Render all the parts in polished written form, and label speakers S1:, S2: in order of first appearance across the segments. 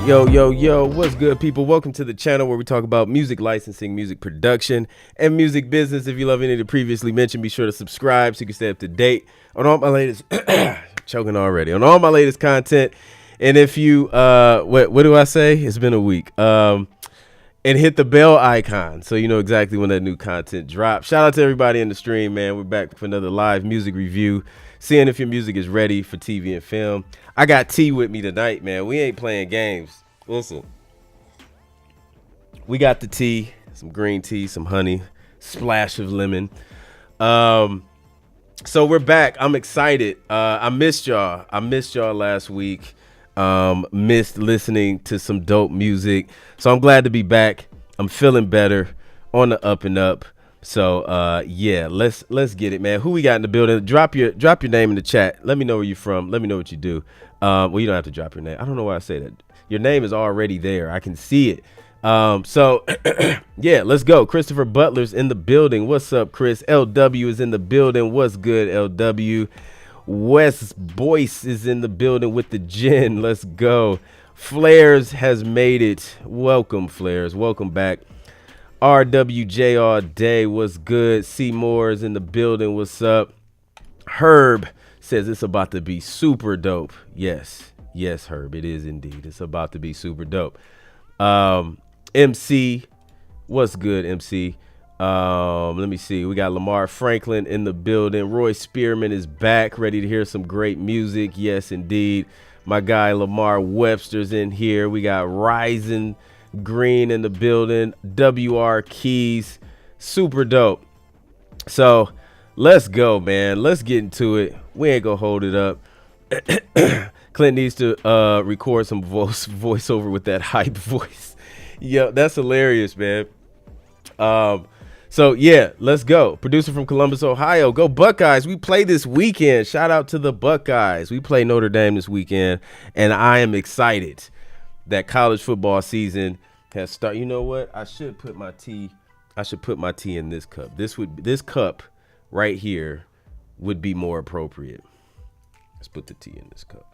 S1: Yo, what's good, people? Welcome to the channel where we talk about music licensing, music production, and music business. If you love any of the previously mentioned, be sure to subscribe so you can stay up to date on all my latest choking already on all my latest content. And if you what do I say? It's been a week. And hit the bell icon so you know exactly when that new content drops. Shout out to everybody in the stream, man. We're back for another live music review, seeing if your music is ready for TV and film. I got T with me tonight, man. We ain't playing games. Listen, we got the tea, some green tea, some honey, splash of lemon. So we're back. I'm excited. I missed y'all. Last week. Missed listening to some dope music. So I'm glad to be back. I'm feeling better, on the up and up. So yeah, let's get it, man. Who we got in the building? Drop your name in the chat. Let me know where you're from. Let me know what you do. Well, you don't have to drop your name. I don't know why I say that. Your name is already there. I can see it. So yeah, let's go. Christopher Butler's in the building. What's up, Chris? LW is in the building. What's good, LW? Wes Boyce is in the building with the gin. Let's go. Flares has made it. Welcome, Flares. Welcome back. RWJ all day. What's good? Seymour is in the building. What's up? Herb says it's about to be super dope. Yes, Herb, it is indeed. It's about to be super dope. MC, what's good, MC? Let me see. We got Lamar Franklin in the building. Roy Spearman is back, ready to hear some great music. Yes, indeed. My guy Lamar Webster's in here. We got Ryzen Green in the building. WR Keys, super dope. So let's go, man. Let's get into it. We ain't gonna hold it up. Clint needs to record some voiceover with that hype voice. Yo, that's hilarious, man. So yeah, let's go. Producer from Columbus, Ohio. Go Buckeyes. We play this weekend. Shout out to the Buckeyes. We play Notre Dame this weekend, and I am excited that college football season has started. You know what? I should put my tea in this cup. This cup right here would be more appropriate. Let's put the tea in this cup.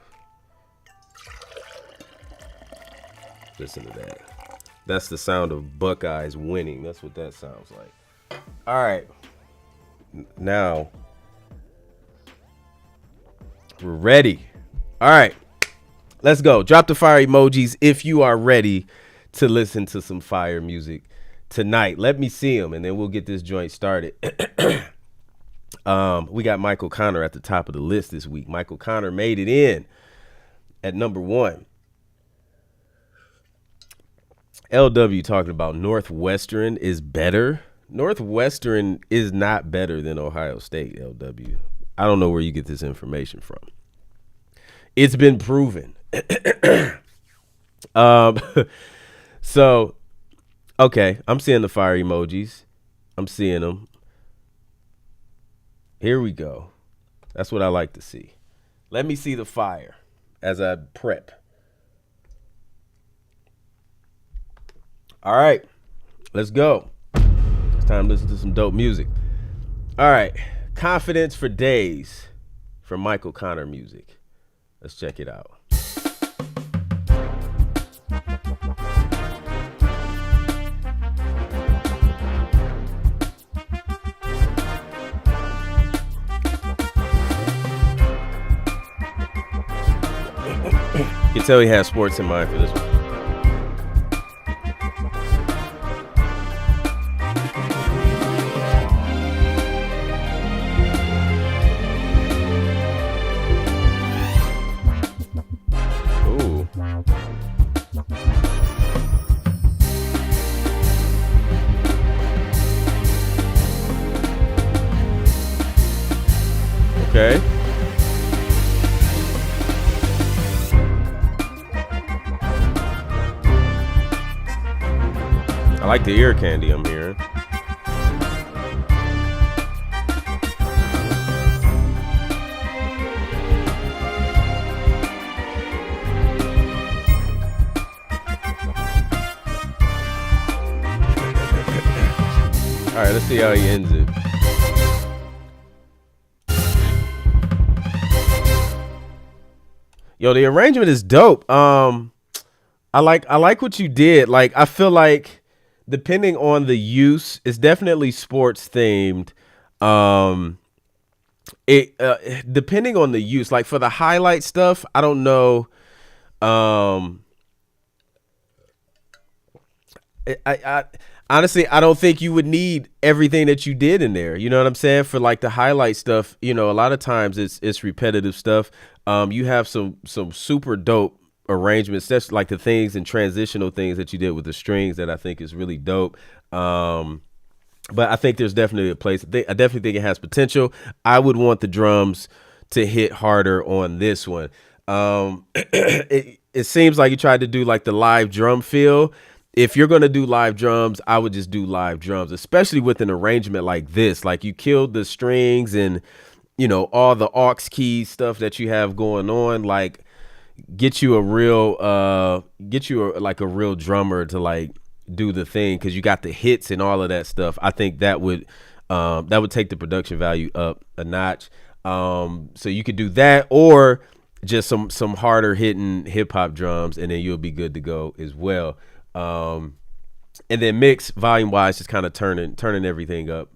S1: Listen to that. That's the sound of Buckeyes winning. That's what that sounds like. All right, now we're ready. All right, let's go. Drop the fire emojis if you are ready to listen to some fire music tonight. Let me see them, and then we'll get this joint started. We got Michael Connor at the top of the list this week. Michael Connor made it in at number 1. LW talking about Northwestern is better. Northwestern is not better than Ohio State, LW. I don't know where you get this information from. It's been proven. So, okay, I'm seeing the fire emojis. I'm seeing them. Here we go. That's what I like to see. Let me see the fire as I prep. All right, let's go. It's time to listen to some dope music. All right, Confidence for Days from Michael Connor Music. Let's check it out. You can tell he has sports in mind for this one. Okay. I like the ear candy I'm hearing. All right, let's see how he ends it. Yo, the arrangement is dope. I like what you did. Like I feel like depending on the use, it's definitely sports themed. Um, it depending on the use, like for the highlight stuff, I don't know. Um, I honestly I don't think you would need everything that you did in there. You know what I'm saying? For like the highlight stuff, you know, a lot of times it's repetitive stuff. You have some super dope arrangements. That's like the things and transitional things that you did with the strings that I think is really dope. But I think there's definitely a place. I definitely think it has potential. I would want the drums to hit harder on this one. It seems like you tried to do like the live drum feel. If you're going to do live drums, I would just do live drums, especially with an arrangement like this. Like you killed the strings and, you know, all the aux key stuff that you have going on. Like get you a real, like a real drummer to like do the thing, because you got the hits and all of that stuff. I think that would take the production value up a notch. So you could do that, or just some harder hitting hip hop drums, and then you'll be good to go as well. And then mix volume wise, just kind of turning everything up,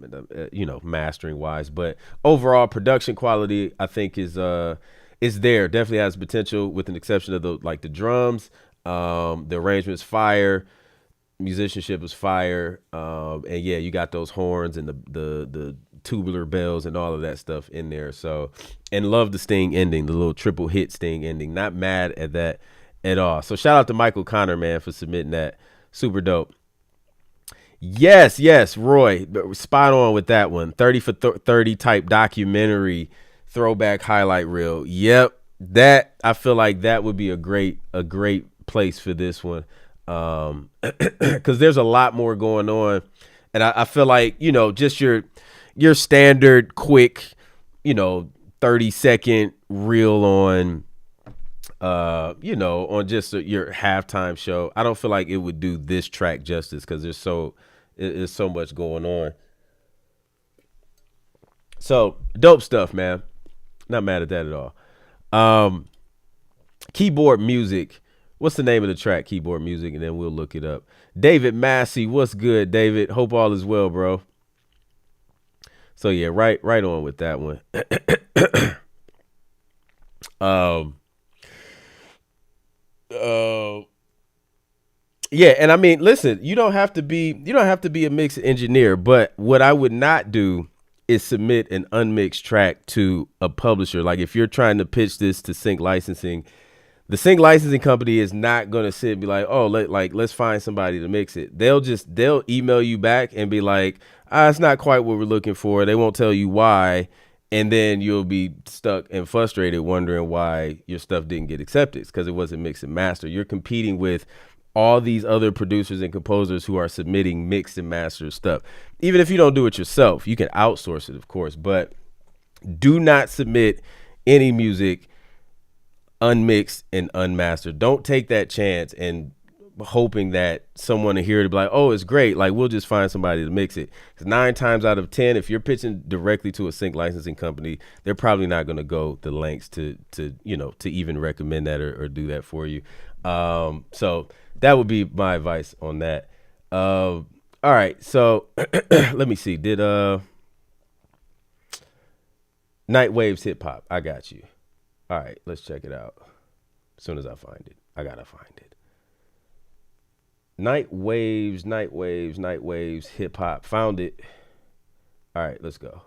S1: you know, mastering wise. But overall production quality, I think is there. Definitely has potential, with an exception of the drums. The arrangement's fire, musicianship is fire, and yeah, you got those horns and the tubular bells and all of that stuff in there. So, and love the sting ending, the little triple hit sting ending. Not mad at that at all. So shout out to Michael Connor, man, for submitting that. Super dope. Yes, Roy, spot on with that one. 30 for 30 type documentary throwback highlight reel. Yep, that I feel like that would be a great place for this one, because there's a lot more going on, and I feel like, you know, just your standard quick, you know, 30-second reel on you know, on just your halftime show. I don't feel like it would do this track justice, because there's so much going on. So dope stuff, man. Not mad at that at all. Keyboard Music. What's the name of the track? Keyboard Music, and then we'll look it up. David Massey, what's good, David? Hope all is well, bro. So yeah, right on with that one. Yeah, and I mean, listen, you don't have to be a mix engineer, but what I would not do is submit an unmixed track to a publisher. Like if you're trying to pitch this to Sync Licensing, the Sync Licensing company is not going to sit and be like, oh, let's find somebody to mix it. They'll email you back and be like, it's not quite what we're looking for. They won't tell you why. And then you'll be stuck and frustrated wondering why your stuff didn't get accepted, because it wasn't mixed and mastered. You're competing with all these other producers and composers who are submitting mixed and mastered stuff. Even if you don't do it yourself, you can outsource it, of course, but do not submit any music unmixed and unmastered. Don't take that chance and hoping that someone will hear it and be like, oh, it's great, like we'll just find somebody to mix it. Because 9 times out of 10, if you're pitching directly to a sync licensing company, they're probably not going to go the lengths to even recommend that or do that for you. So that would be my advice on that. All right, so let me see. Did Night Waves Hip Hop? I got you. All right, let's check it out. As soon as I find it, I gotta find it. Night Waves, Hip Hop. Found it. All right, let's go.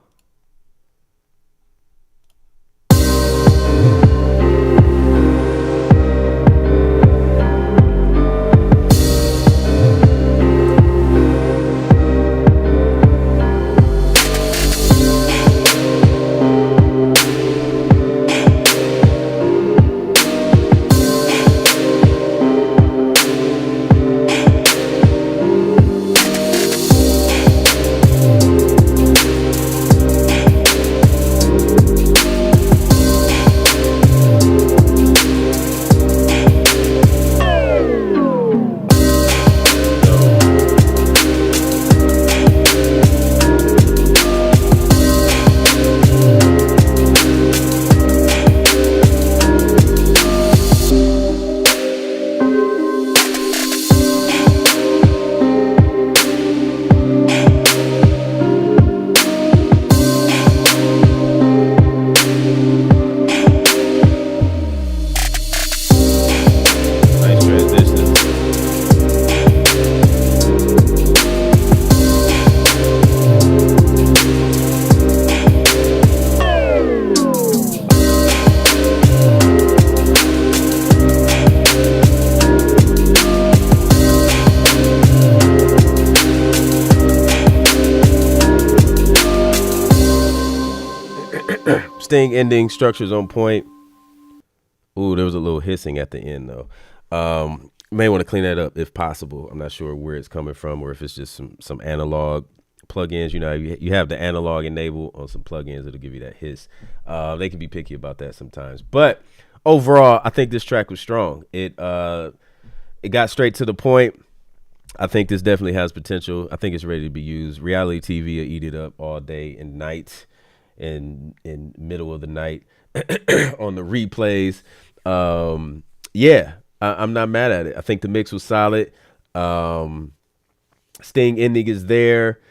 S1: Sting ending, structure's on point. Ooh, there was a little hissing at the end though. May want to clean that up if possible. I'm not sure where it's coming from or if it's just some analog plugins. You know, you have the analog enabled on some plugins that'll give you that hiss. They can be picky about that sometimes. But overall, I think this track was strong. It got straight to the point. I think this definitely has potential. I think it's ready to be used. Reality TV will eat it up all day and night and in middle of the night on the replays. Yeah, I'm not mad at it. I think the mix was solid. Sting ending is there.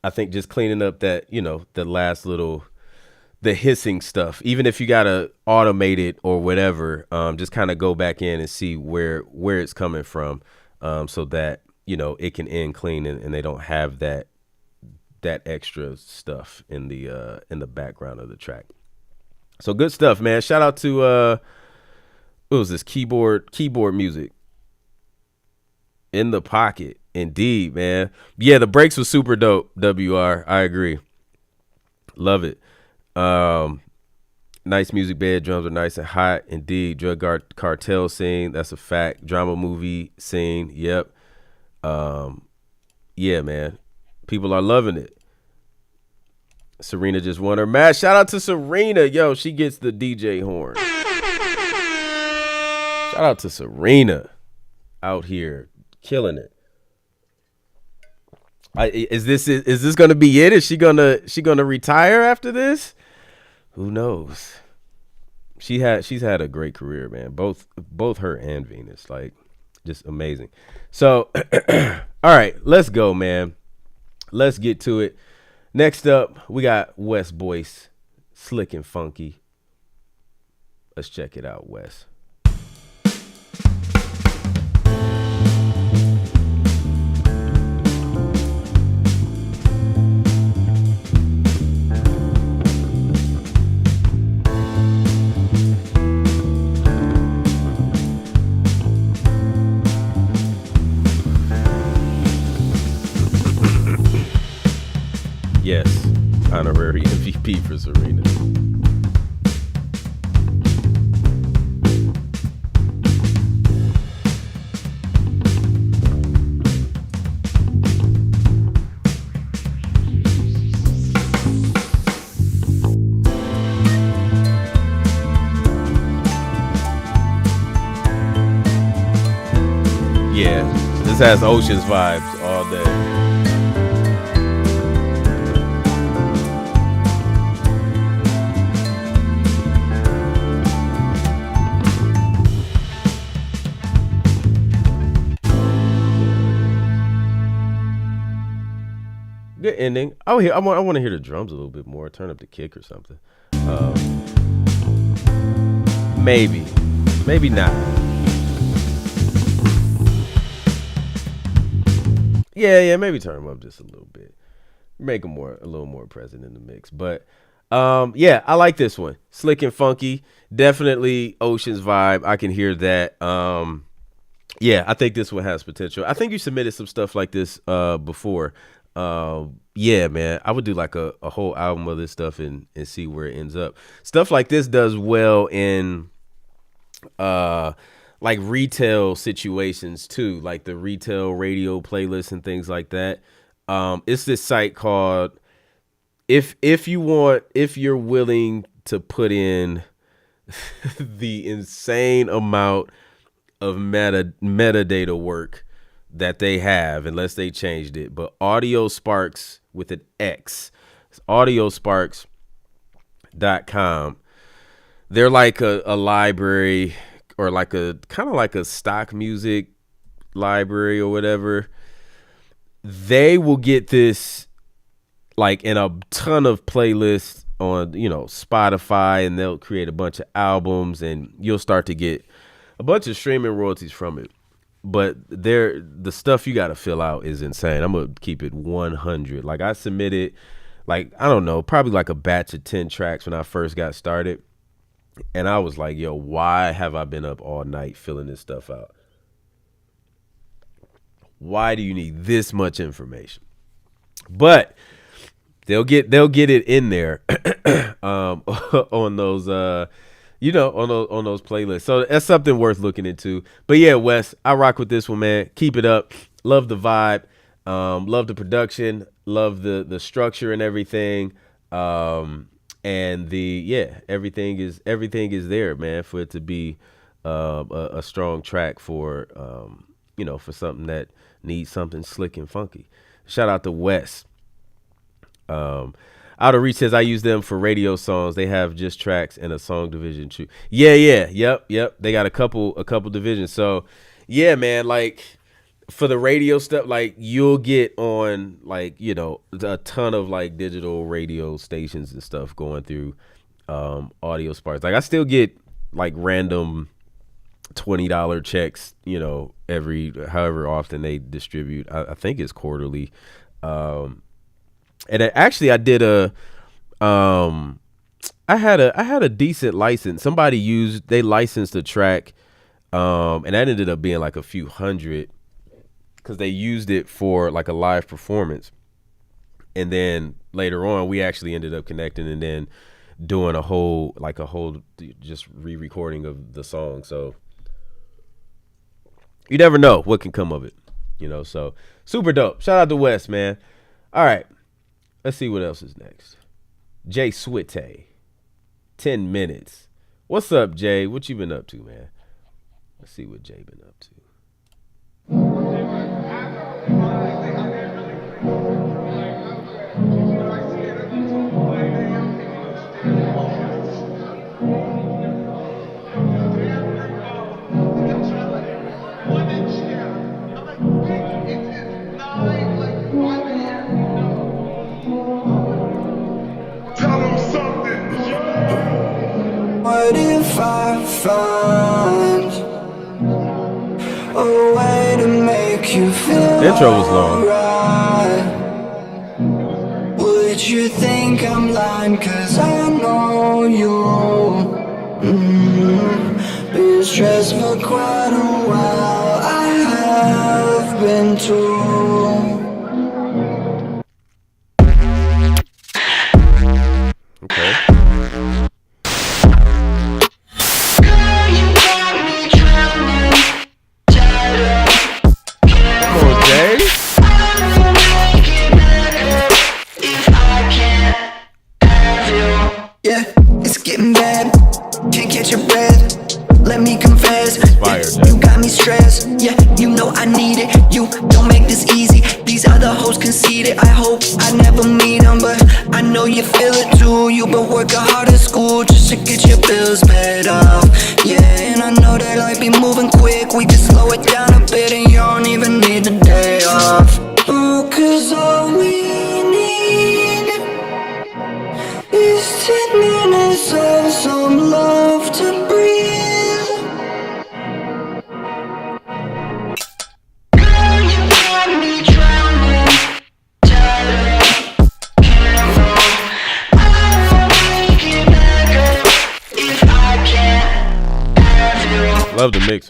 S1: I think just cleaning up that, the last little, the hissing stuff, even if you got to automate it or whatever, just kind of go back in and see where it's coming from, so that, it can end clean and they don't have that extra stuff in the background of the track. So good stuff, man. Shout out to, what was this? Keyboard music. In the pocket. Indeed, man. Yeah, the breaks was super dope, WR. I agree. Love it. Nice music bed. Drums are nice and hot. Indeed. Drug cartel scene. That's a fact. Drama movie scene. Yep. Yeah, man. People are loving it. Serena just won her match. Shout out to Serena. Yo, she gets the DJ horn. Shout out to Serena. Out here killing it. Is this gonna be it? Is she gonna retire after this? Who knows? She's had a great career, man. Both her and Venus, like, just amazing. So, all right, let's go, man. Let's get to it. Next up, we got Wes Boyce, Slick and Funky. Let's check it out, Wes. Yes, honorary MVP for Serena. Yeah, this has Ocean's vibes all day. Good ending. I want to hear the drums a little bit more. Turn up the kick or something. Maybe not. Yeah. Maybe turn them up just a little bit. Make them a little more present in the mix. But yeah, I like this one. Slick and funky. Definitely Ocean's vibe. I can hear that. Yeah, I think this one has potential. I think you submitted some stuff like this before. Yeah, man, I would do like a whole album of this stuff and see where it ends up. Stuff like this does well in like retail situations too, like the retail radio playlists and things like that. It's this site called if you're willing to put in the insane amount of metadata work that they have, unless they changed it, but Audio Sparks with an X. It's audiosparks.com. They're like a library, or like a kind of like a stock music library or whatever. They will get this like in a ton of playlists on, Spotify, and they'll create a bunch of albums and you'll start to get a bunch of streaming royalties from it. But the stuff you got to fill out is insane. I'm going to keep it 100. Like, I submitted, like, I don't know, probably like a batch of 10 tracks when I first got started. And I was like, yo, why have I been up all night filling this stuff out? Why do you need this much information? But they'll get it in there on those on those playlists. So that's something worth looking into. But yeah, Wes, I rock with this one, man. Keep it up. Love the vibe. Love the production. Love the structure and everything. And everything is there, man, for it to be a strong track for for something that needs something slick and funky. Shout out to Wes. Out of Reach says I use them for radio songs. They have just tracks and a song division too. Yep. They got a couple divisions. So yeah, man, like for the radio stuff, like you'll get on like, a ton of like digital radio stations and stuff going through audio sparks. Like I still get like random $20 checks, every however often they distribute. I think it's quarterly. And actually I did I had a decent license. They licensed a track, and that ended up being like a few hundred because they used it for like a live performance. And then later on, we actually ended up connecting and then doing a whole just re-recording of the song. So you never know what can come of it, so super dope. Shout out to Wes, man. All right. Let's see what else is next. Jay Swite, 10 minutes. What's up, Jay? What you been up to, man? Let's see what Jay been up to.
S2: What if I find a way to make you feel
S1: The intro was long.
S2: right? Would you think I'm lying? Cause I know you been stressed for quite a while. I have been too.
S1: Okay.
S2: Yeah, it's getting bad. Can't catch your breath. Let me confess. You got me stressed. Yeah, you know I need it. You don't make this easy. These other hoes conceited. I hope I never meet them, but I know you feel it too. You've been working hard at school just to get your bills paid off. Yeah, and I know that life be moving quick. We can slow it down a bit and you don't even need the day off. Oh, cause all we need is 10 minutes of some love to breathe. Girl, you got me drowning, tired of, can't move. I won't make it better if I can't have you.
S1: Love the mix.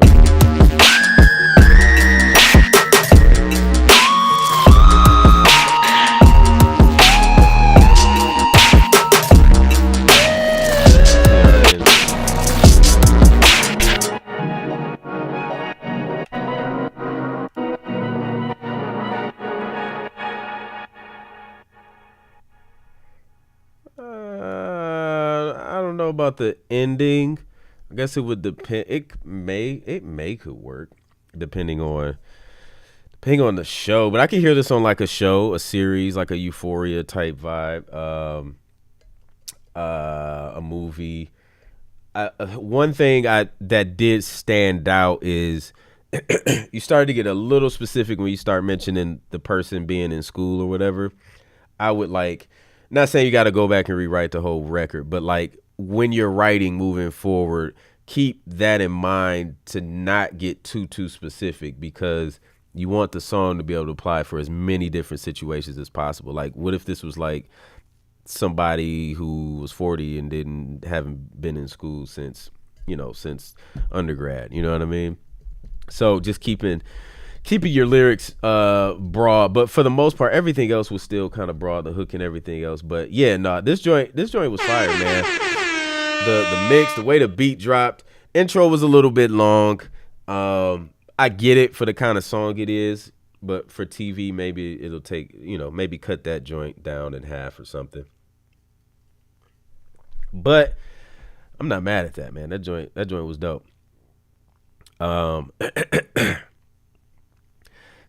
S1: I don't know about the ending. I guess it would depend. It may could work depending on the show. But I can hear this on like a show, a series, like a Euphoria type vibe, a movie. One thing that did stand out is you started to get a little specific when you start mentioning the person being in school or whatever. I would not saying you got to go back and rewrite the whole record, but like when you're writing moving forward, keep that in mind to not get too specific, because you want the song to be able to apply for as many different situations as possible. Like, what if this was like somebody who was 40 and haven't been in school since undergrad, you know what I mean? So just keeping keeping your lyrics broad, but for the most part, everything else was still kind of broad, the hook and everything else. But yeah, this joint was fire, man. The mix, the way the beat dropped, intro was a little bit long. I get it for the kind of song it is, but for TV, maybe it'll take, maybe cut that joint down in half or something. But I'm not mad at that, man. That joint was dope.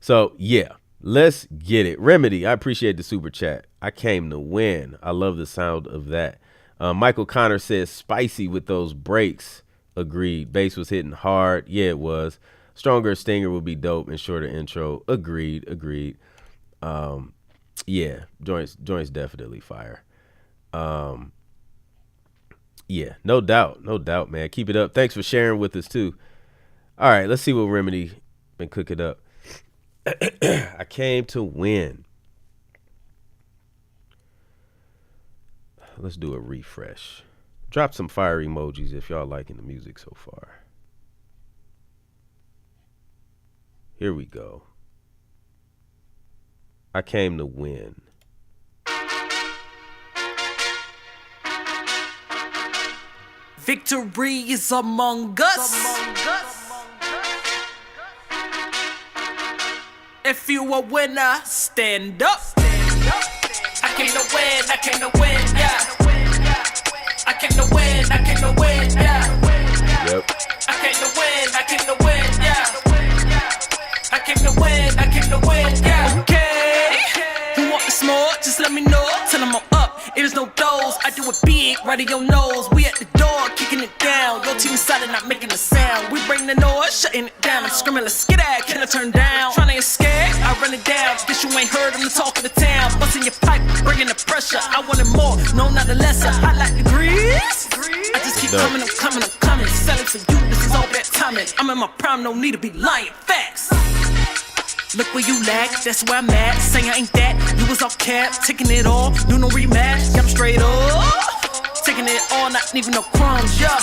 S1: So yeah, let's get it. Remedy, I appreciate the super chat. I came to win. I love the sound of that. Michael Connor says spicy with those breaks. Agreed. Bass was hitting hard. Yeah, it was. Stronger stinger would be dope and shorter intro. Agreed. Yeah, joints definitely fire. Yeah, no doubt, man. Keep it up. Thanks for sharing with us too. All right, let's see what Remedy been cooking up. I came to win. Let's do a refresh. Drop some fire emojis if y'all liking the music so far. Here we go. I came to win.
S3: Victory is among us. If you a winner, stand up. I came to win, yeah. I came to win, yeah.
S1: Yep.
S3: I came to win, yeah. I came to win, yeah. Okay. Who want the smoke? Just let me know. Tell them I'm up. It is no dose. I do it big, right in your nose. We at the door, kicking it down. Your team silent, not making a sound. We bring the noise, shutting it down. I'm screaming, let's get out. Can I turn down? Trying to escape, I run it down. Guess you ain't heard, I'm the talk of the town. Busting your pipe, bringing the pressure. I wanted more, no, not the lesser. I like the grease. I just keep coming, I'm coming. Selling to you, this is all that timing. I'm in my prime, no need to be lying. Facts. Look where you lag, that's where I'm at. Saying I ain't that, you was off cap. Taking it all, do no rematch. Got 'em straight up. Taking it all, not even no crumbs, yeah.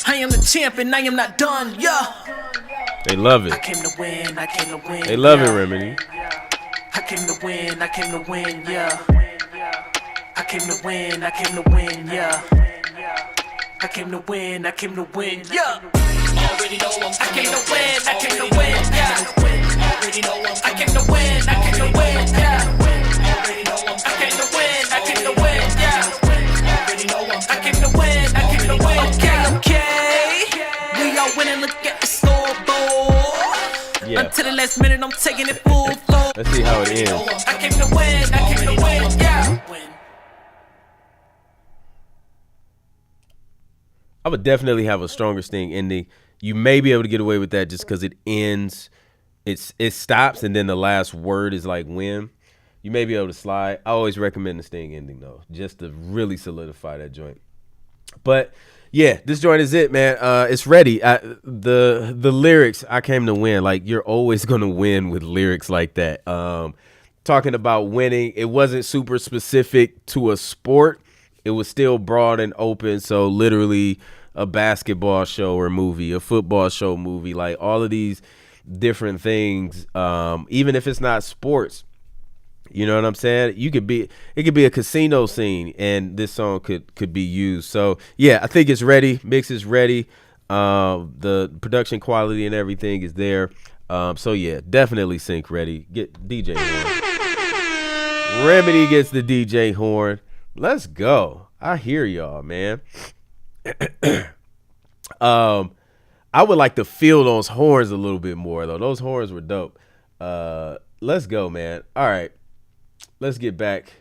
S3: I am the champion, I am not done, yeah.
S1: They love it.
S3: I came to win,
S1: They love it, Remedy.
S3: I came to win, yeah. I came to win, yeah. I came to win, yeah. Already know I came to win, yeah. Already know I came to win, yeah. Already know I came to win, yeah. Already know I came to win, okay. We all winning, look at the scoreboard.
S1: Yeah.
S3: Until the last minute, I'm taking it full flow.
S1: Let's see how it ends.
S3: I came to win, yeah.
S1: I would definitely have a stronger sting ending. You may be able to get away with that just because it ends. It stops and then the last word is like win. You may be able to slide. I always recommend the sting ending though, just to really solidify that joint. But yeah, this joint is it, man. It's ready. The lyrics, I came to win. Like, you're always gonna win with lyrics like that. Talking about winning, it wasn't super specific to a sport. It was still broad and open. So literally a basketball show or movie, a football show movie, like all of these different things. Even if it's not sports, you know what I'm saying? It could be a casino scene and this song could be used. So yeah, I think it's ready. Mix is ready. The production quality and everything is there. So yeah, definitely sync ready. Get DJ horn. Remedy gets the DJ horn. Let's go. I hear y'all, man. I would like to feel those horns a little bit more though. Those horns were dope. Let's go, man. All right. Let's get back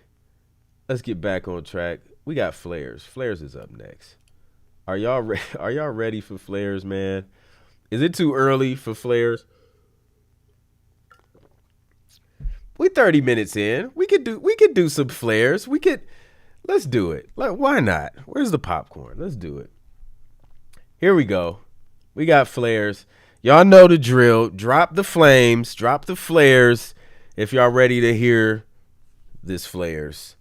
S1: on track. We got Flares. Flares is up next. Are y'all ready for Flares, man? Is it too early for Flares? We 30 minutes in. We could do some Flares. Let's do it. Why not? Where's the popcorn? Let's do it. Here we go. We got Flares. Y'all know the drill. Drop the flames. Drop the flares. If y'all ready to hear this Flares.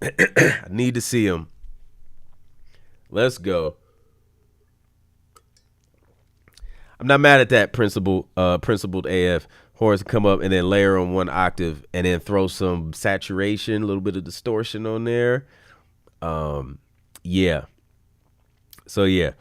S1: I need to see them. Let's go. I'm not mad at that principled AF. Horns come up and then layer on one octave and then throw some saturation, a little bit of distortion on there. Yeah. So yeah.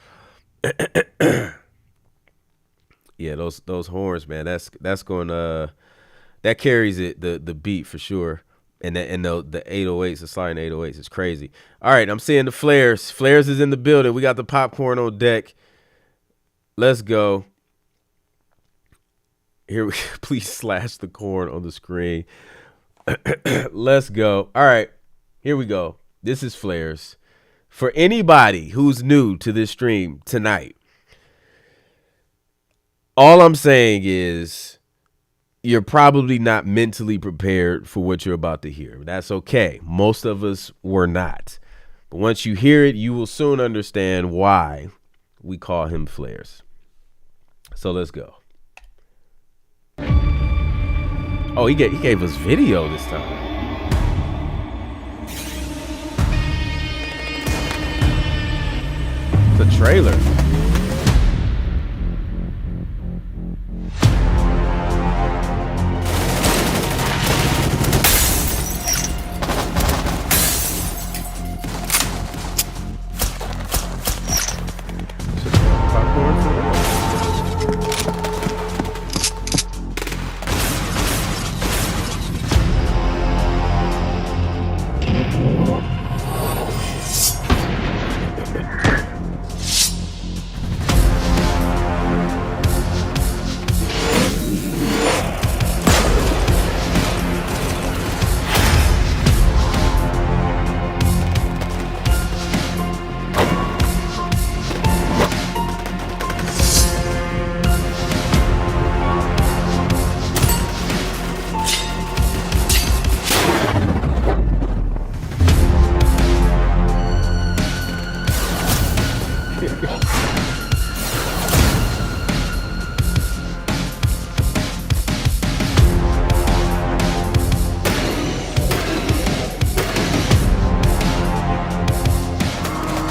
S1: Yeah, those horns, man, that's going that carries it, the beat for sure. And the 808s, the sliding 808s is crazy. All right, I'm seeing the flares. Flares is in the building. We got the popcorn on deck. Let's go. Here, please slash the corn on the screen. Let's go. All right, here we go. This is Flares. For anybody who's new to this stream tonight, all I'm saying is you're probably not mentally prepared for what you're about to hear. That's okay. Most of us were not. But once you hear it, you will soon understand why we call him Flares. So let's go. Oh, he gave us video this time. It's a trailer.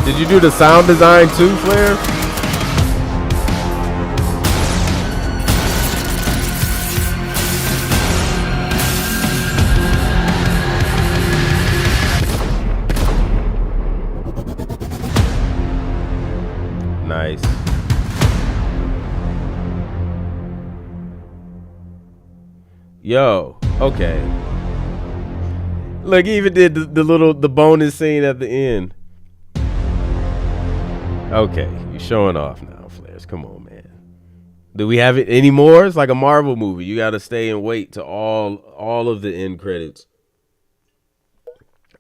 S1: Did you do the sound design too, Flair? Nice. Yo, okay. Look, he even did the bonus scene at the end. Okay, you're showing off now, Flares. Come on, man. Do we have it anymore? It's like a Marvel movie. You got to stay and wait to all of the end credits,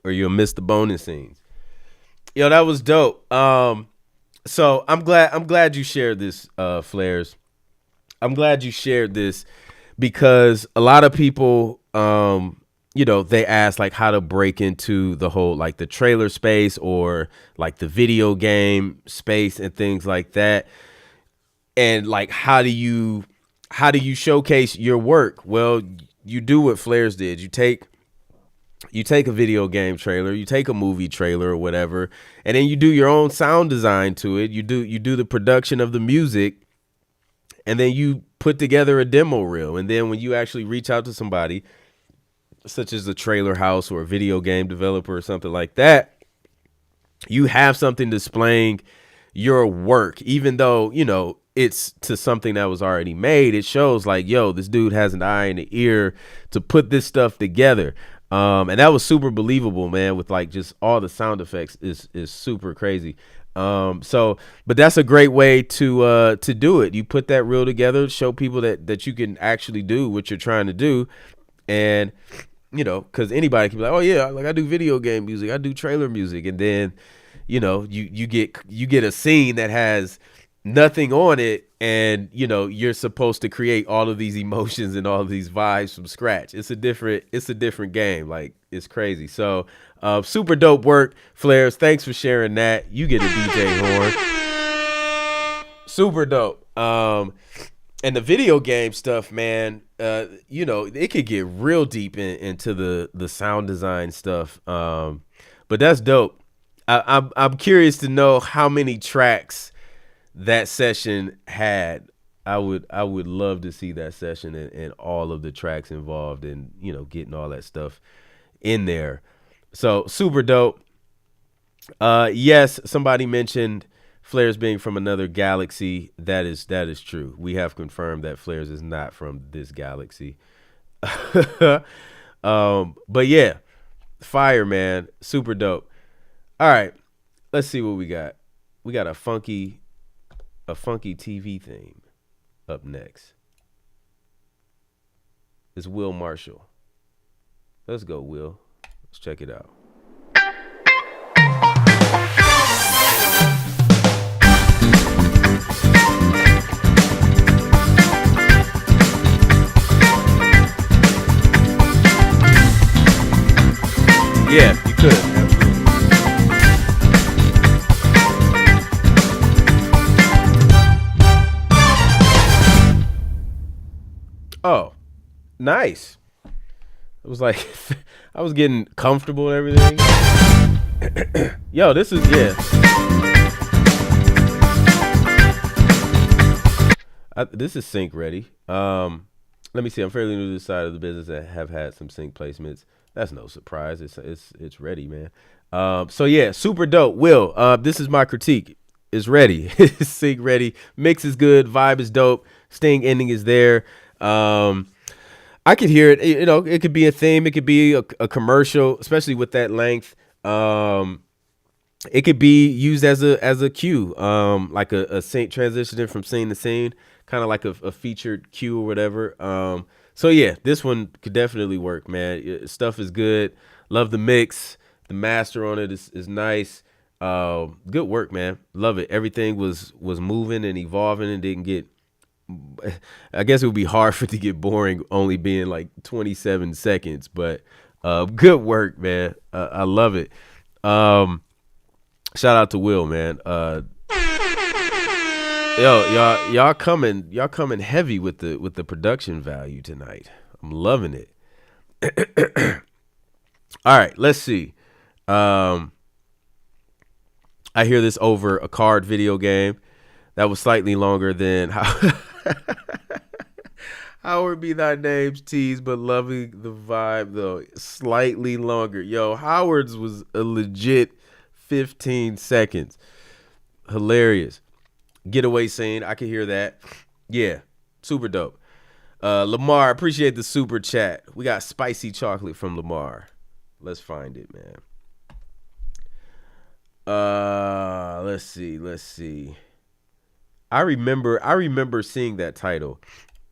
S1: or you'll miss the bonus scenes. Yo, that was dope. So I'm glad you shared this, Flares. I'm glad you shared this because a lot of people, they ask like how to break into the whole like the trailer space or like the video game space and things like that. And like how do you showcase your work? Well, you do what Flares did. You take a video game trailer, you take a movie trailer or whatever, and then you do your own sound design to it. You do the production of the music, and then you put together a demo reel. And then when you actually reach out to somebody such as a trailer house or a video game developer or something like that, you have something displaying your work, even though, it's to something that was already made. It shows like, yo, this dude has an eye and an ear to put this stuff together. And that was super believable, man, with like just all the sound effects is super crazy. But that's a great way to do it. You put that reel together, show people that you can actually do what you're trying to do. And because anybody can be like, oh yeah, like I do video game music, I do trailer music, and then you get a scene that has nothing on it, and you're supposed to create all of these emotions and all of these vibes from scratch. It's a different game. Like, it's crazy. So super dope work, Flares. Thanks for sharing that. You get a DJ horn. Super dope. And the video game stuff, man, it could get real deep into the sound design stuff. But that's dope. I'm curious to know how many tracks that session had. I would love to see that session and all of the tracks involved and, you know, getting all that stuff in there. So super dope. Yes, somebody mentioned Flares being from another galaxy. That is true. We have confirmed that Flares is not from this galaxy. But yeah, fire, man. Super dope. All right, let's see what we got. We got a funky TV theme up next. It's Will Marshall. Let's go, Will. Let's check it out. Yeah, you could. Absolutely. Oh, nice. It was like I was getting comfortable and everything. Yo, this is this is sync ready. Let me see. I'm fairly new to this side of the business and have had some sync placements. That's no surprise. It's ready, man. So yeah, super dope. Will, this is my critique. It's ready. It's sync ready. Mix is good. Vibe is dope. Sting ending is there. I could hear it. You know, it could be a theme. It could be a commercial, especially with that length. It could be used as a cue, like a sync transitioning from scene to scene, kind of like a featured cue or whatever. So yeah, this one could definitely work, man. Stuff is good. Love the mix. The master on it is nice. Good work, man. Love it. Everything was moving and evolving and didn't get. I guess it would be hard for it to get boring, only being like 27 seconds. But good work, man. I love it. Shout out to Will, man. Y'all coming heavy with the production value tonight. I'm loving it. All right, let's see. I hear this over a card video game that was slightly longer than Howard be thy name's tease, but loving the vibe though. Slightly longer. Yo, Howard's was a legit 15 seconds. Hilarious. Getaway scene. I can hear that. Yeah. Super dope. Lamar, appreciate the super chat. We got spicy chocolate from Lamar. Let's find it, man. Let's see. I remember seeing that title.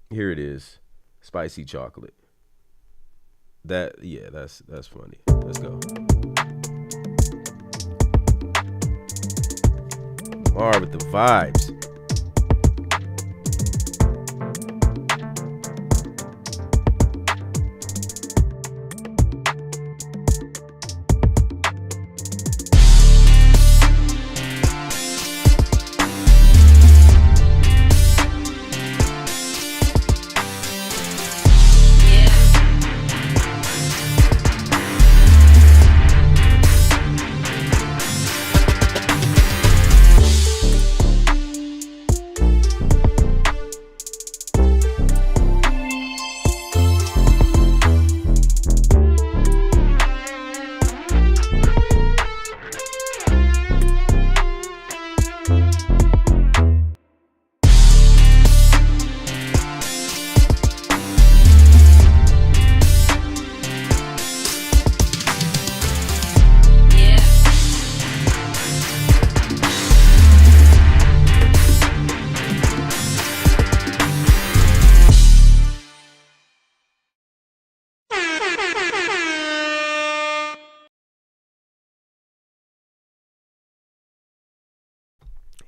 S1: Here it is. Spicy chocolate. That's funny. Let's go. Lamar with the vibes.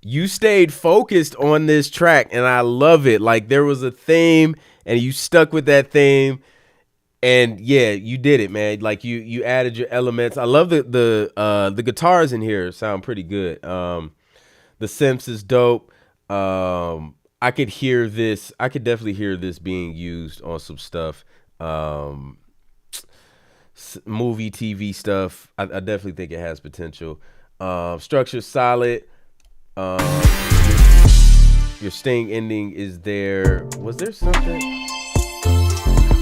S1: You stayed focused on this track, and I love it. Like, there was a theme, and you stuck with that theme, and yeah, you did it, man. Like, you added your elements. I love the guitars in here sound pretty good. The synths is dope. I could hear this. I could definitely hear this being used on some stuff. Movie, TV stuff. I definitely think it has potential. Structure solid. Your sting ending is there. Was there something?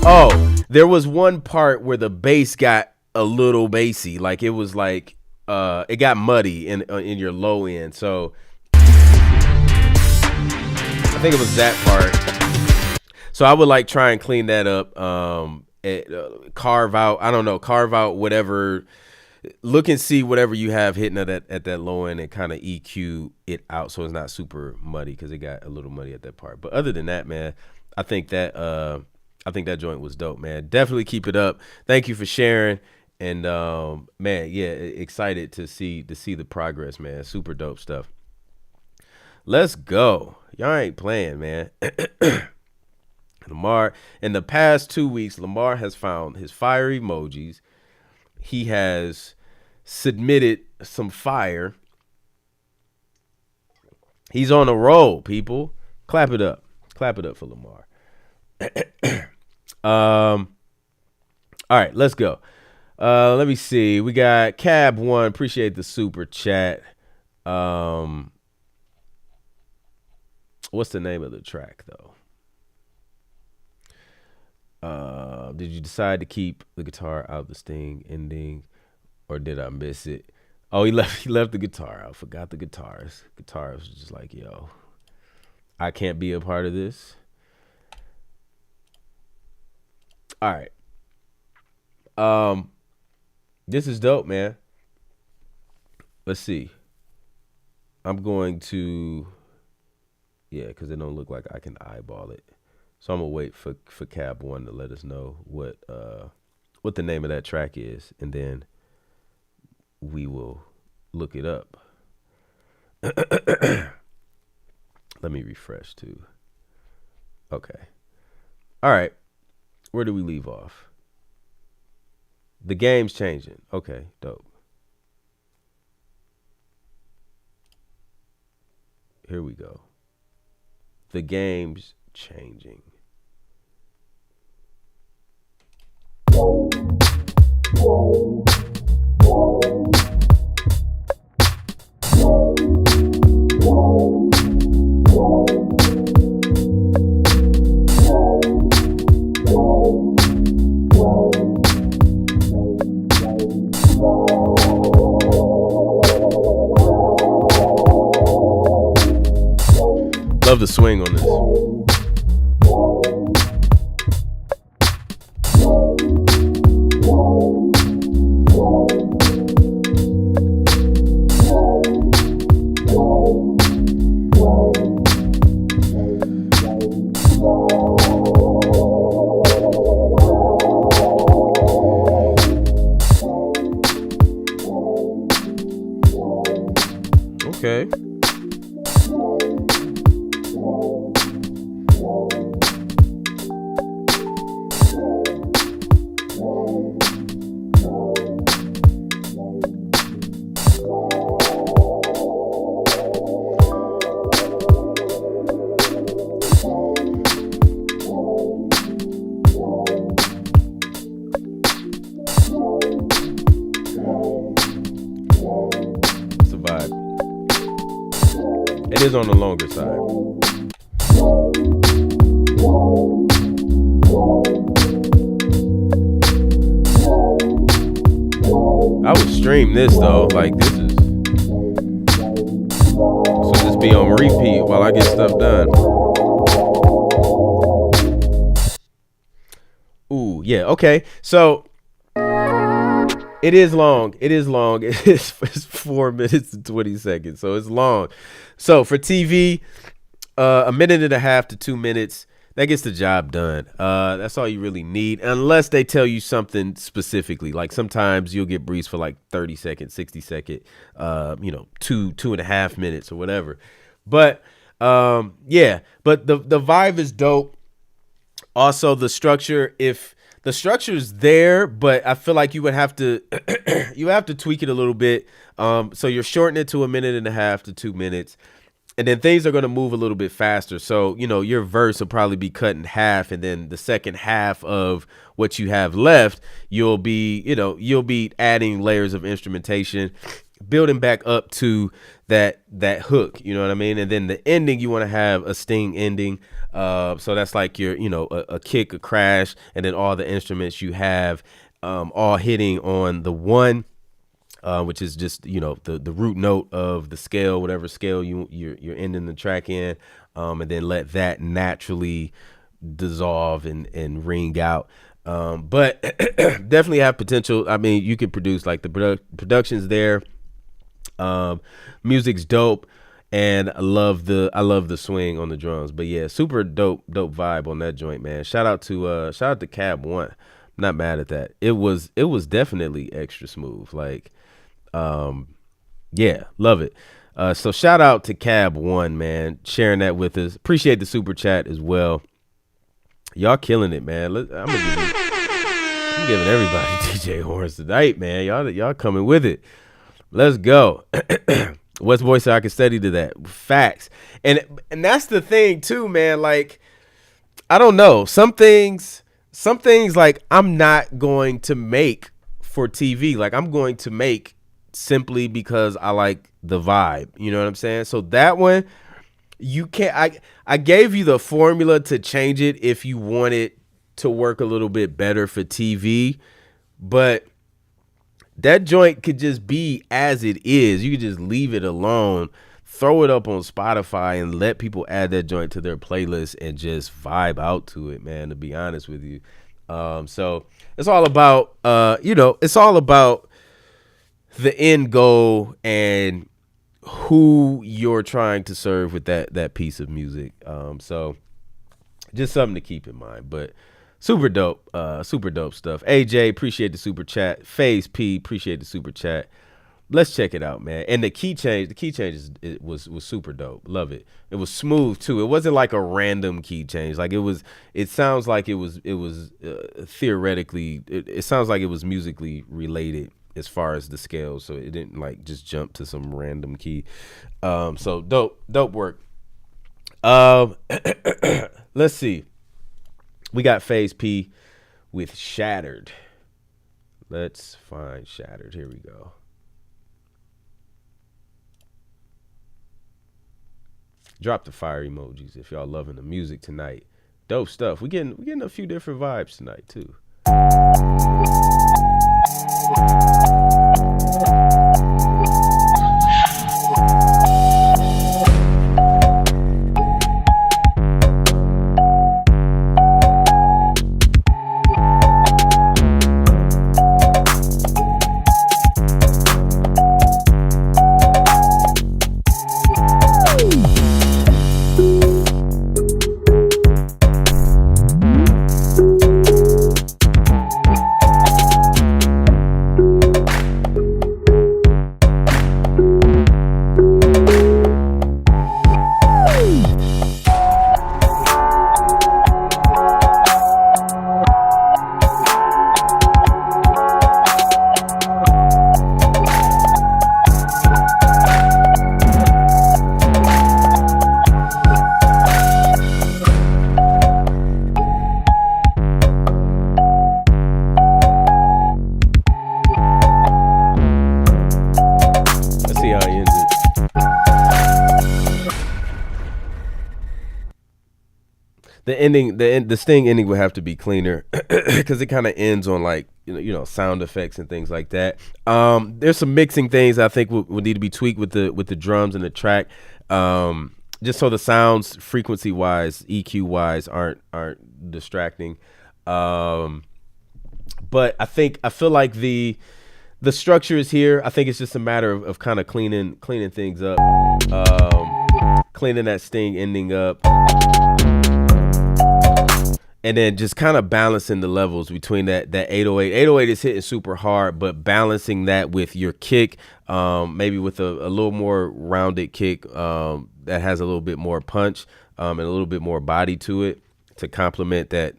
S1: Oh, there was one part where the bass got a little bassy. Like it was like it got muddy in your low end. So I think it was that part. So I would like try and clean that up. Carve out whatever. Look and see whatever you have hitting at that low end and kind of EQ it out so it's not super muddy because it got a little muddy at that part. But other than that, man, I think that joint was dope, man. Definitely keep it up. Thank you for sharing. And man, yeah, excited to see the progress, man. Super dope stuff. Let's go. Y'all ain't playing, man. Lamar, in the past 2 weeks, Lamar has found his fire emojis. He has submitted some fire. He's on a roll, people. Clap it up. Clap it up for Lamar. All right, let's go. Let me see. We got Cab One. Appreciate the super chat. What's the name of the track, though? Did you decide to keep the guitar out of the sting ending, or did I miss it? Oh, he left the guitar out. Forgot the guitars. Guitarist was just like, yo, I can't be a part of this. All right. This is dope, man. Let's see. I'm going to, yeah, because it don't look like I can eyeball it. So I'm gonna wait for Cab One to let us know what the name of that track is, and then we will look it up. Let me refresh too. Okay. All right. Where do we leave off? The game's changing. Okay, dope. Here we go. The game's changing. Love the swing on this. Okay. It is on the longer side. I would stream this though. Like this is, so just be on repeat while I get stuff done. Ooh, yeah, okay. So it is long. It is long. It's 4 minutes and 20 seconds. So it's long. So for TV, 1.5 minutes to 2 minutes, that gets the job done. That's all you really need, unless they tell you something specifically. Like sometimes you'll get briefs for like 30 seconds, 60 second, 2.5 minutes or whatever. But yeah, but the vibe is dope. Also the structure, if the structure is there, but I feel like you would have to tweak it a little bit. So you're shortening it to 1.5 minutes to 2 minutes. And then things are going to move a little bit faster. So, your verse will probably be cut in half. And then the second half of what you have left, you'll be adding layers of instrumentation. building back up to that hook, you know what I mean? And then the ending, you want to have a sting ending. So that's like your, a kick, a crash, and then all the instruments you have all hitting on the one, which is just, the root note of the scale, whatever scale you're ending the track in, and then let that naturally dissolve and ring out. But definitely have potential. I mean, you could produce like the production's there. Music's dope, and I love the swing on the drums. But yeah, super dope vibe on that joint, man. Shout out to Cab One. I'm not mad at that. It was definitely extra smooth. Like, yeah, love it. So shout out to Cab One, man, sharing that with us. Appreciate the super chat as well. Y'all killing it, man. I'm giving everybody DJ horns tonight, man. Y'all coming with it. Let's go. Wes Boyce said I can study to that. Facts. And that's the thing too, man. Like, I don't know. Some things like I'm not going to make for TV. Like, I'm going to make simply because I like the vibe. You know what I'm saying? So that one, you can't, I gave you the formula to change it if you want it to work a little bit better for TV, but that joint could just be as it is. You could just leave it alone, throw it up on Spotify, and let people add that joint to their playlist and just vibe out to it, man, to be honest with you. So it's all about, it's all about the end goal and who you're trying to serve with that piece of music. So just something to keep in mind. But super dope stuff. AJ, appreciate the super chat. FaZe P, appreciate the super chat. Let's check it out, man. And the key change was super dope. Love it. It was smooth too. It wasn't like a random key change. Like it sounds like it was theoretically, it sounds like it was musically related as far as the scale. So it didn't like just jump to some random key. So dope work. Let's see. We got FaZe P with Shattered. Let's find Shattered. Here we go. Drop the fire emojis if y'all loving the music tonight. Dope stuff. We getting a few different vibes tonight too. The sting ending would have to be cleaner because it kind of ends on like sound effects and things like that. There's some mixing things I think would need to be tweaked with the drums and the track, just so the sounds frequency wise, EQ wise aren't distracting. But I feel like the structure is here. I think it's just a matter of kind of cleaning things up, cleaning that sting ending up. And then just kind of balancing the levels between that 808. 808 is hitting super hard, but balancing that with your kick, maybe with a little more rounded kick that has a little bit more punch and a little bit more body to it to complement that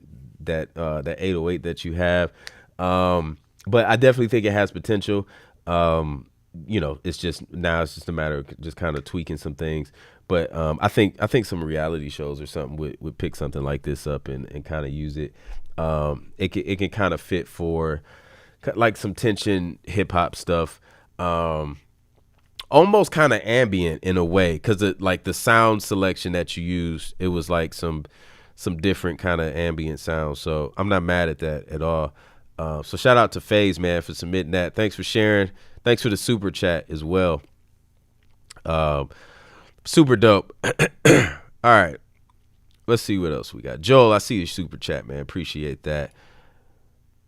S1: 808 that you have. But I definitely think it has potential. It's just a matter of just kind of tweaking some things. But I think some reality shows or something would pick something like this up and kind of use it. It can kind of fit for like some tension hip hop stuff. almost kind of ambient in a way, because like the sound selection that you used, it was like some different kind of ambient sounds. So I'm not mad at that at all. So shout out to FaZe, man, for submitting that. Thanks for sharing. Thanks for the super chat as well. Super dope. All right, let's see what else we got. Joel, I see your super chat, man. Appreciate that.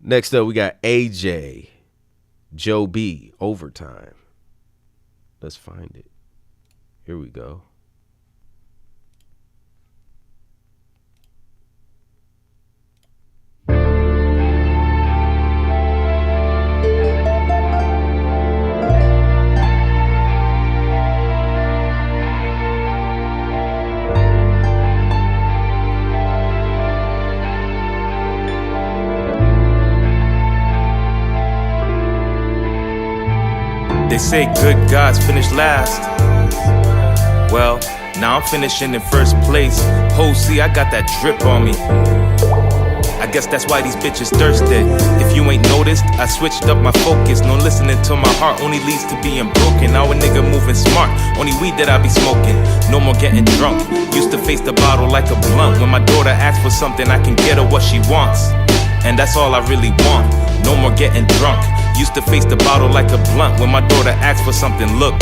S1: Next up, we got AJ, Joe B, Overtime. Let's find it. Here we go.
S4: They say good gods finish last. Well, now I'm finishing in first place. Ho, see, I got that drip on me. I guess that's why these bitches thirsty. If you ain't noticed, I switched up my focus. No listening to my heart only leads to being broken. Now a nigga moving smart, only weed that I be smoking. No more getting drunk, used to face the bottle like a blunt. When my daughter asks for something, I can get her what she wants, and that's all I really want. No more getting drunk, used to face the bottle like a blunt. When my daughter asks for something, look,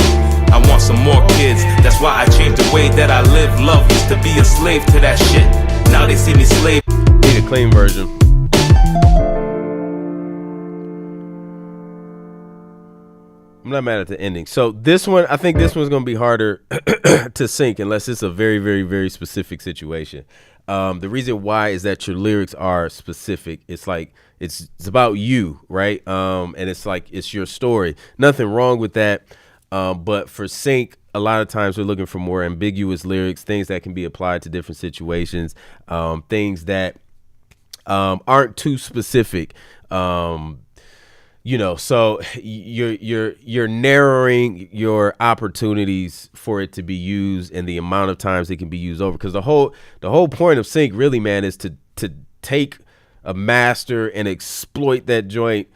S4: I want some more kids. That's why I changed the way that I live. Love used to be a slave to that shit. Now they see me slave.
S1: Need a clean version. I'm not mad at the ending. So this one, I think this one's going to be harder to sync unless it's a very, very, very specific situation. The reason why is that your lyrics are specific. It's like it's about you, right? And it's like it's your story. Nothing wrong with that. But for sync, a lot of times we're looking for more ambiguous lyrics, things that can be applied to different situations, things that aren't too specific. You know, so you're narrowing your opportunities for it to be used and the amount of times it can be used over. Because the whole point of sync, really, man, is to take a master and exploit that joint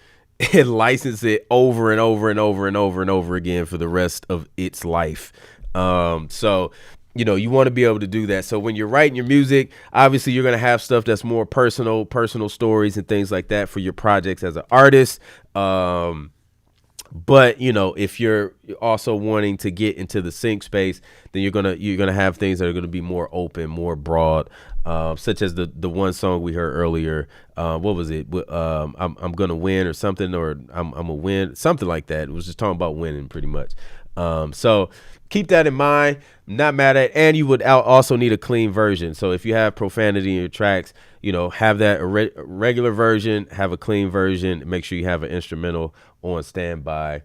S1: and license it over and over and over and over and over again for the rest of its life. So, you know, you want to be able to do that. So when you're writing your music, obviously you're going to have stuff that's more personal stories and things like that for your projects as an artist. But you know, if you're also wanting to get into the sync space, then you're gonna have things that are gonna be more open, more broad, such as the one song we heard earlier. What was it? I'm gonna win or something, or I'm a win, something like that. It was just talking about winning, pretty much. So keep that in mind. I'm not mad at it. And you would also need a clean version. So if you have profanity in your tracks, you know, have that regular version, have a clean version. Make sure you have an instrumental on standby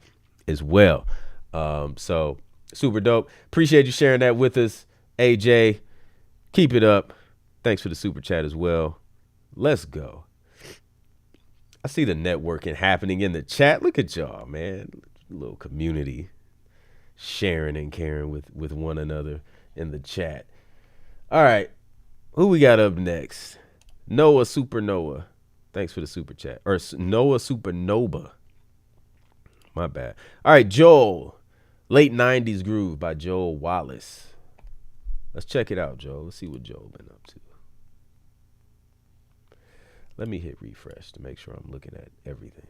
S1: as well. So super dope. Appreciate you sharing that with us, AJ. Keep it up. Thanks for the super chat as well. Let's go. I see the networking happening in the chat. Look at y'all, man. Little community sharing and caring with one another in the chat. All right, who we got up next? Noah Supernova. Thanks for the super chat. Or Noah Supernova. My bad. All right, Joel. Late 90s Groove by Joel Wallace. Let's check it out, Joel. Let's see what Joel been up to. Let me hit refresh to make sure I'm looking at everything.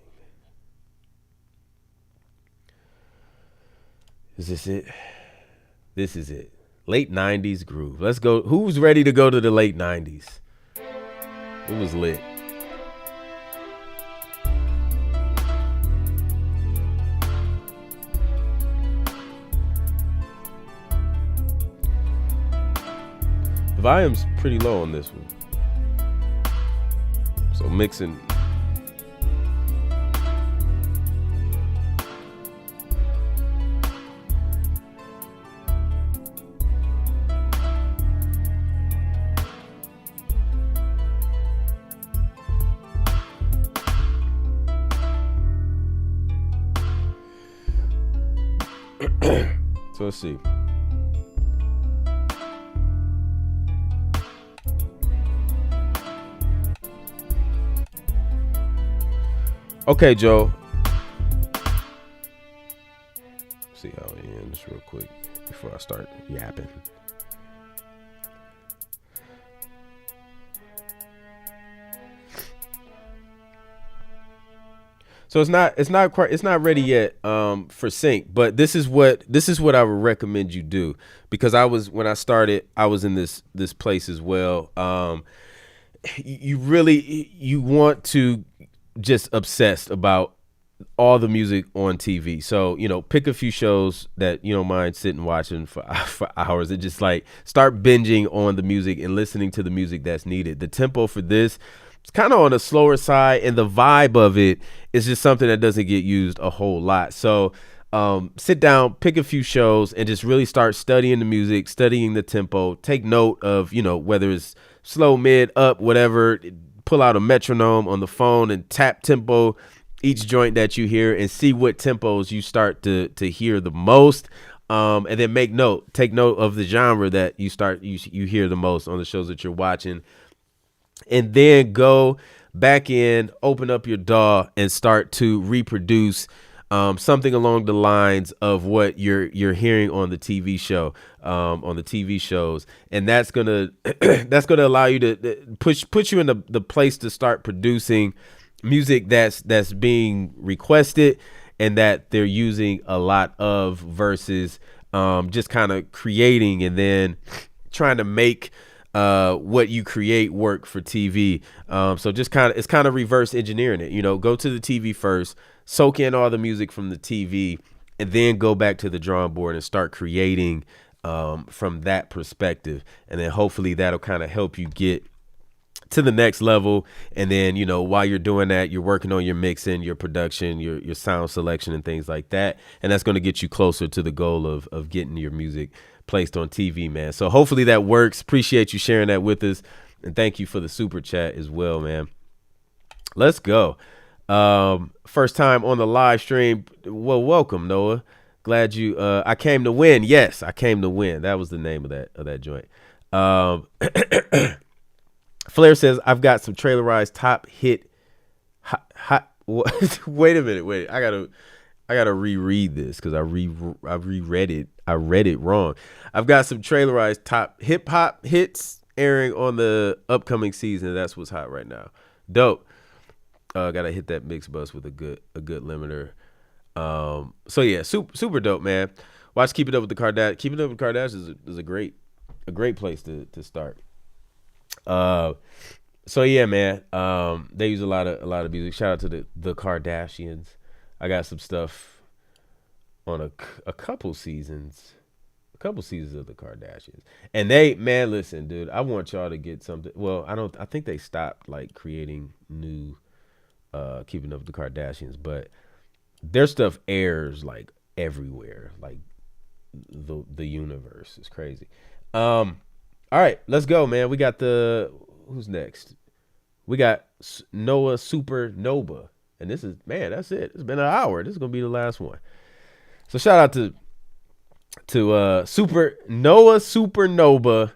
S1: Is this it? This is it. Late 90s Groove. Let's go. Who's ready to go to the late 90s? It was lit. The volume's pretty low on this one. So mixing. So let's see. Okay, Joe. See how it ends. this real quick before I start yapping. So it's not ready yet for sync, but this is what I would recommend you do, because when I started, I was in this place as well. You want to just obsessed about all the music on TV. So, pick a few shows that you don't mind sitting watching for hours, and just like start binging on the music and listening to the music that's needed. The tempo for this, it's kind of on the slower side, and the vibe of it is just something that doesn't get used a whole lot. So sit down, pick a few shows, and just really start studying the music, studying the tempo. Take note of, whether it's slow, mid, up, whatever. Pull out a metronome on the phone and tap tempo each joint that you hear, and see what tempos you start to hear the most. And then take note of the genre that you hear the most on the shows that you're watching. And then go back in, open up your DAW, and start to reproduce something along the lines of what you're hearing on the TV show, on the TV shows, and that's gonna allow you to put you in the place to start producing music that's being requested and that they're using a lot of, versus just kind of creating and then trying to make what you create work for TV. So just it's kind of reverse engineering it. Go to the TV first, soak in all the music from the TV, and then go back to the drawing board and start creating from that perspective. And then hopefully that'll kind of help you get to the next level. And then, while you're doing that, you're working on your mixing, your production, your sound selection, and things like that. And that's going to get you closer to the goal of getting your music placed on TV, man. So hopefully that works. Appreciate you sharing that with us, and thank you for the super chat as well, man. Let's go. First time on the live stream. Well, welcome, Noah. Glad you I came to win. Yes, I came to win. That was the name of that joint. Flair says, I've got some trailerized top hit hot wait a minute. I gotta reread this because I reread it. I read it wrong. I've got some trailerized top hip hop hits airing on the upcoming season. That's what's hot right now. Dope. Gotta hit that mix bus with a good limiter. So yeah, super dope, man. Watch Keep It Up with the Kardashians. Keep It Up with the Kardashians is a great place to start. So yeah, man. They use a lot of music. Shout out to the Kardashians. I got some stuff on a couple seasons of the Kardashians, and listen, dude, I want y'all to get something. Well, I think they stopped like creating new Keeping Up with the Kardashians, but their stuff airs like everywhere, like the universe is crazy. All right, let's go, man. We got who's next? We got Noah Supernova. And this is, man, that's it. It's been an hour. This is going to be the last one. So shout out to Noah Supernova.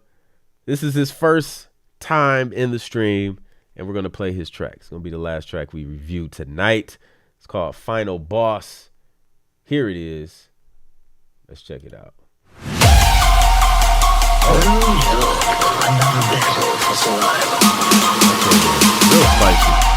S1: This is his first time in the stream, and we're going to play his track. It's going to be the last track we review tonight. It's called Final Boss. Here it is. Let's check it out.
S2: Another battle for survival.
S1: Real spicy.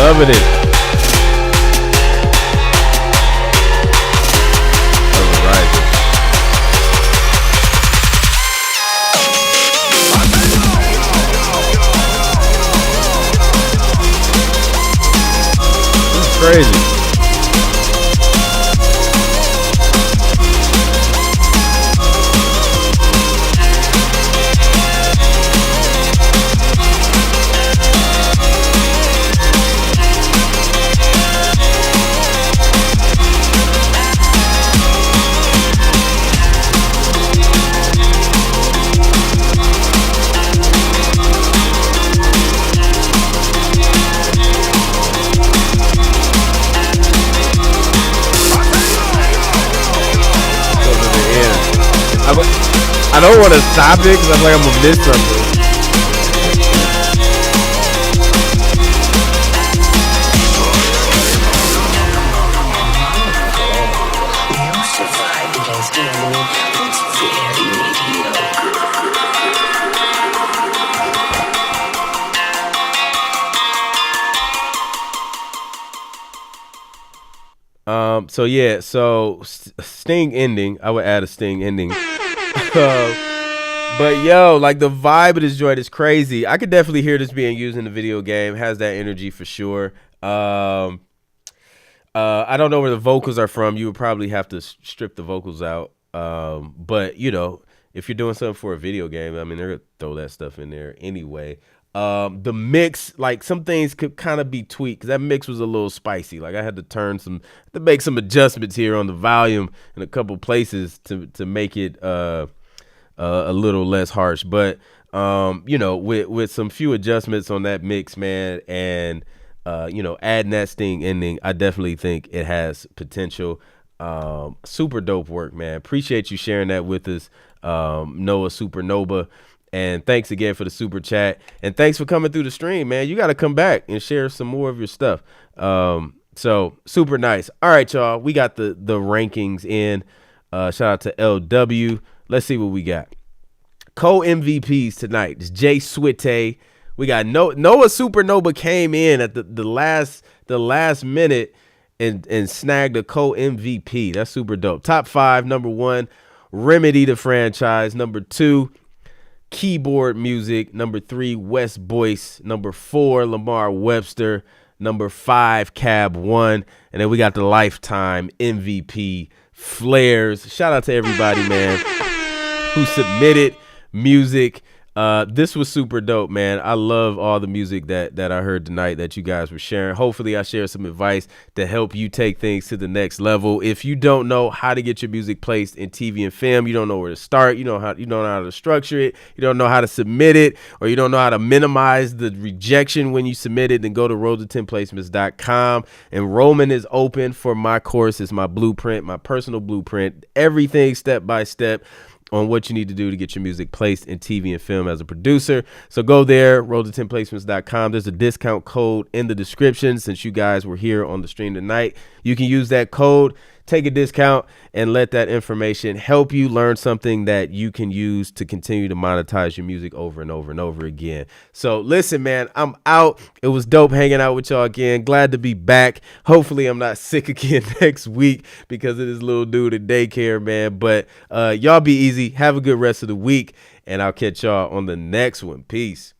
S1: Loving it. All right. This is crazy. I don't want to stop it because I'm like I'm gonna miss something. So yeah, so Sting ending. I would add a Sting ending. But yo, like the vibe of this joint is crazy. I could definitely hear this being used in the video game. Has that energy for sure. I don't know where the vocals are from. You would probably have to strip the vocals out. But you know, if you're doing something for a video game, I mean, they're gonna throw that stuff in there anyway. The mix, like some things could kind of be tweaked because that mix was a little spicy. Like I had to make some adjustments here on the volume in a couple places to make it a little less harsh. But you know, with some few adjustments on that mix, man, and you know, adding that Sting ending, I definitely think it has potential. Super dope work, man. Appreciate you sharing that with us, Noah Supernova. And thanks again for the super chat. And thanks for coming through the stream, man. You got to come back and share some more of your stuff. So super nice. All right, y'all. We got the rankings in. Shout out to LW. Let's see what we got. Co-MVPs tonight. It's Jay Swite. We got Noah Supernova came in at the last minute and snagged a co-MVP. That's super dope. Top 5, number 1, Remedy the franchise. Number 2, Keyboard Music. Number 3, Wes Boyce. Number 4, Lamar Webster. Number 5, Cab 1. And then we got the lifetime MVP, Flares. Shout out to everybody, man, who submitted music. This was super dope, man. I love all the music that I heard tonight that you guys were sharing. Hopefully I share some advice to help you take things to the next level. If you don't know how to get your music placed in TV and film, you don't know where to start, you don't know how to structure it, you don't know how to submit it, or you don't know how to minimize the rejection when you submit it, then go to road10placements.com. Enrollment is open for my course. It's my blueprint, my personal blueprint, everything step by step on what you need to do to get your music placed in TV and film as a producer. So go there, road10placements.com. There's a discount code in the description. Since you guys were here on the stream tonight, you can use that code, take a discount, and let that information help you learn something that you can use to continue to monetize your music over and over and over again. So listen, man, I'm out. It was dope hanging out with y'all again. Glad to be back. Hopefully I'm not sick again next week because of this little dude at daycare, man. But y'all be easy. Have a good rest of the week, and I'll catch y'all on the next one. Peace.